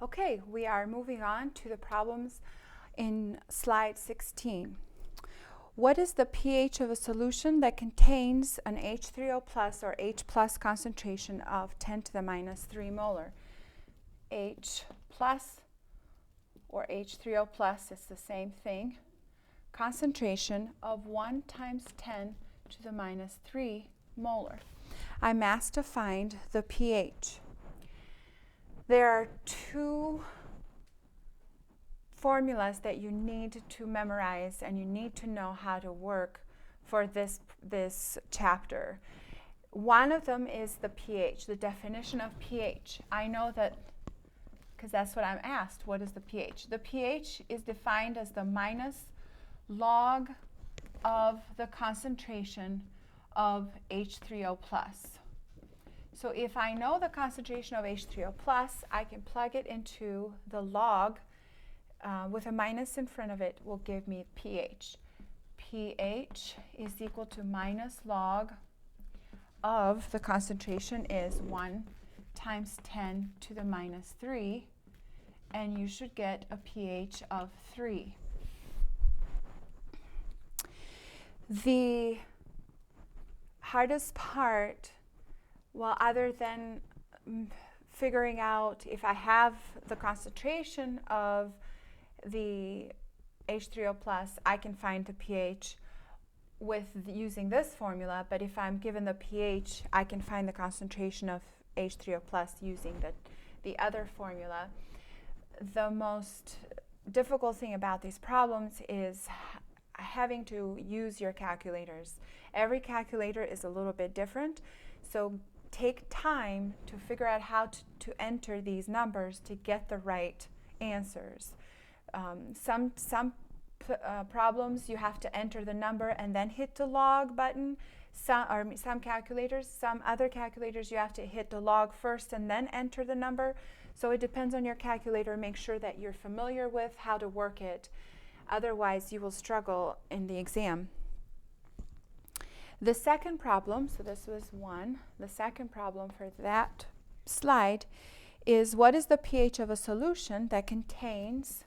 Okay, we are moving on to the problems in slide 16. What is the pH of a solution that contains an H3O plus or H plus concentration of 10 to the minus 3 molar? H plus or H3O plus is the same thing. Concentration of 1 times 10 to the minus 3 molar. I'm asked to find the pH. There are two formulas that you need to memorize and you need to know how to work for this chapter. One of them is the pH, the definition of pH. I know that because that's what I'm asked. What is the pH? The pH is defined as the minus log of the concentration of H3O plus. So if I know the concentration of H3O plus, I can plug it into the log with a minus in front of it will give me pH. pH is equal to minus log of the concentration is 1 times 10 to the minus 3, and you should get a pH of 3. The hardest part, well, other than figuring out if I have the concentration of the H3O plus, I can find the pH with using this formula, but if I'm given the pH, I can find the concentration of H3O plus using the other formula. The most difficult thing about these problems is having to use your calculators. Every calculator is a little bit different, so take time to figure out how to enter these numbers to get the right answers. Some problems you have to enter the number and then hit the log button. Some calculators, some other calculators you have to hit the log first and then enter the number. So it depends on your calculator. Make sure that you're familiar with how to work it. Otherwise you will struggle in the exam. The second problem, so this was one, the second problem for that slide is what is the pH of a solution that contains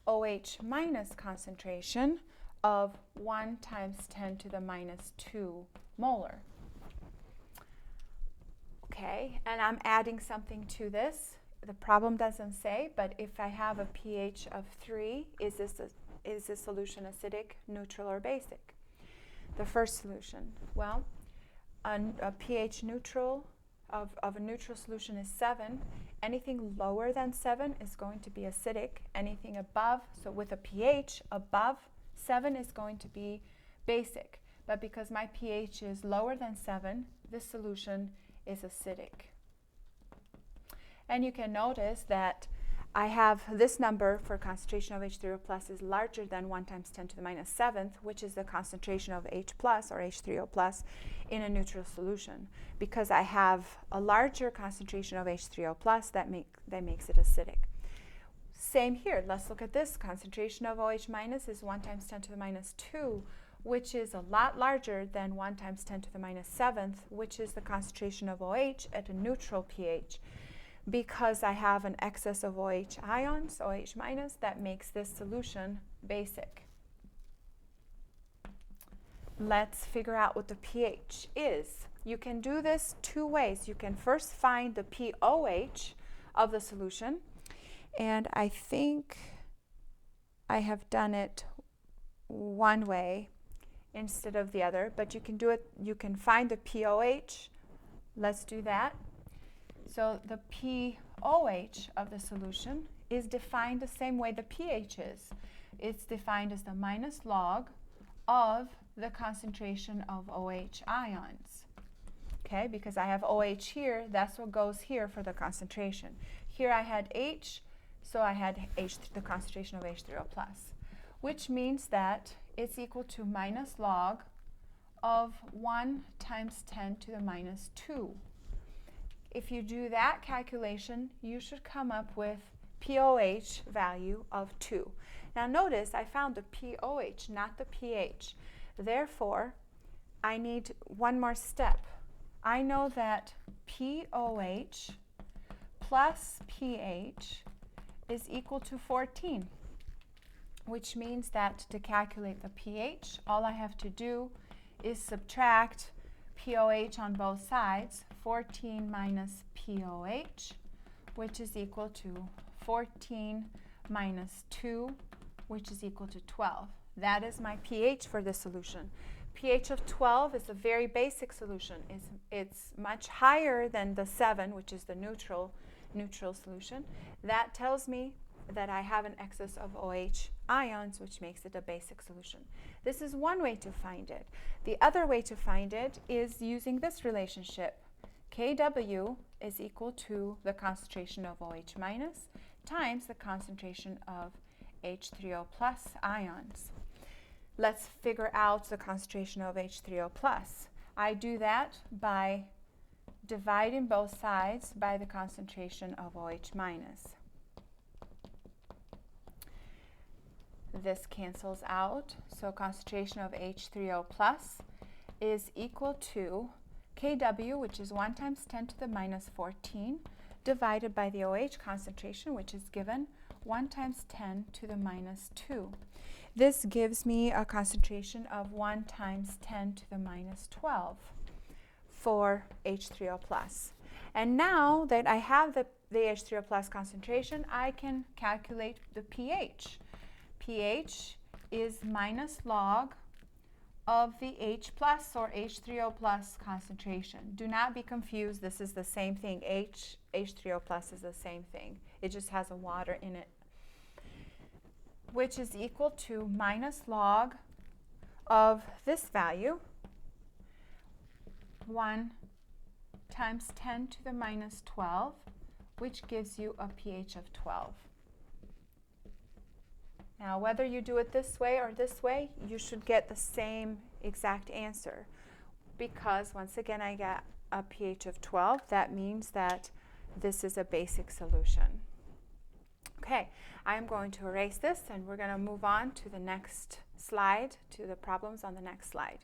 OH minus concentration of 1 times 10 to the minus 2 molar. Okay, and I'm adding something to this. The problem doesn't say, but if I have a pH of 3, is this solution acidic, neutral, or basic? The first solution, well, a pH neutral of a neutral solution is 7. Anything lower than 7 is going to be acidic. Anything above, so with a pH above 7 is going to be basic. But because my pH is lower than 7, this solution is acidic. And you can notice that I have this number for concentration of H3O plus is larger than 1 times 10 to the minus 7th, which is the concentration of H plus or H3O plus in a neutral solution. Because I have a larger concentration of H3O plus, that makes it acidic. Same here. Let's look at this. Concentration of OH minus is 1 times 10 to the minus 2, which is a lot larger than 1 times 10 to the minus 7th, which is the concentration of OH at a neutral pH. Because I have an excess of OH ions, OH minus, that makes this solution basic. Let's figure out what the pH is. You can do this two ways. You can first find the pOH of the solution, and I think I have done it one way instead of the other, but you can do it, you can find the pOH. Let's do that. So the pOH of the solution is defined the same way the pH is. It's defined as the minus log of the concentration of OH ions. Okay, because I have OH here, that's what goes here for the concentration. Here I had H, so I had the concentration of H3O plus, which means that it's equal to minus log of 1 times 10 to the minus 2. If you do that calculation, you should come up with pOH value of 2. Now notice I found the pOH, not the pH. Therefore, I need one more step. I know that pOH plus pH is equal to 14, which means that to calculate the pH, all I have to do is subtract POH on both sides, 14 minus POH, which is equal to 14 minus 2, which is equal to 12. That is my pH for this solution. pH of 12 is a very basic solution. It's much higher than the 7, which is the neutral solution. That tells me that I have an excess of OH ions, which makes it a basic solution. This is one way to find it. The other way to find it is using this relationship. Kw is equal to the concentration of OH minus times the concentration of H3O plus ions. Let's figure out the concentration of H3O plus. I do that by dividing both sides by the concentration of OH minus. This cancels out, so concentration of H3O plus is equal to Kw, which is 1 times 10 to the minus 14, divided by the OH concentration, which is given 1 times 10 to the minus 2. This gives me a concentration of 1 times 10 to the minus 12 for H3O plus. And now that I have the H3O plus concentration, I can calculate the pH. pH is minus log of the H plus or H3O plus concentration. Do not be confused. This is the same thing. H3O plus is the same thing. It just has a water in it, which is equal to minus log of this value, 1 times 10 to the minus 12, which gives you a pH of 12. Now, whether you do it this way or this way, you should get the same exact answer, because once again I get a pH of 12. That means that this is a basic solution. Okay, I'm going to erase this and we're going to move on to the next slide, to the problems on the next slide.